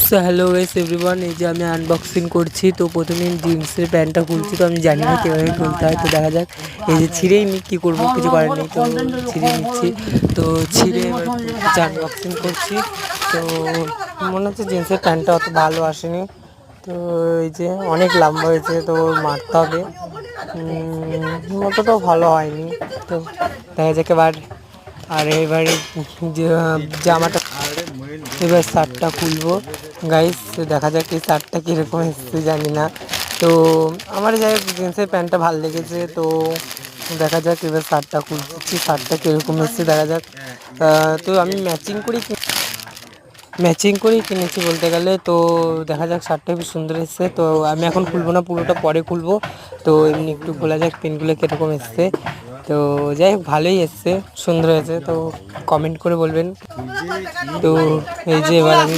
So hello guys everyone, এই যে আমি আনবক্সিং করছি। তো প্রথমে জিন্সের প্যান্টটা খুলছি। তো আমি জানি না কীভাবে খুলতে হয়, তো দেখা যাক। এই যে ছিঁড়েই নি, কী করবো, কিছু করার নেই, তো ছিঁড়ে নিচ্ছি। তো ছিঁড়ে এবার আনবক্সিং করছি। তো মনে হচ্ছে জিন্সের প্যান্টটা অত ভালো আসেনি। তো এই যে অনেক লম্বা হয়েছে, তো মারতে হবে। অতটাও ভালো হয়নি। তো দেখা যাক এবার। আর এবারে যে জামাটা, এবার শার্টটা খুলবো গাইস। দেখা যাক এই শার্টটা কীরকম এসছে জানি না। তো আমার যাই হোক জিন্সের প্যান্টটা ভালো লেগেছে। তো দেখা যাক এবার শার্টটা খুলছি, শার্টটা কীরকম এসছে দেখা যাক। তো আমি ম্যাচিং করেই কিনেছি বলতে গেলে। তো দেখা যাক শার্টটা খুব সুন্দর এসছে। তো আমি এখন খুলবো না, পুরোটা পরে খুলবো। তো এমনি একটু খোলা যাক পেনগুলো কীরকম এসছে। তো যাই হোক ভালোই এসছে, সুন্দর হয়েছে। তো কমেন্ট করে বলবেন। তো এই যে এবার আমি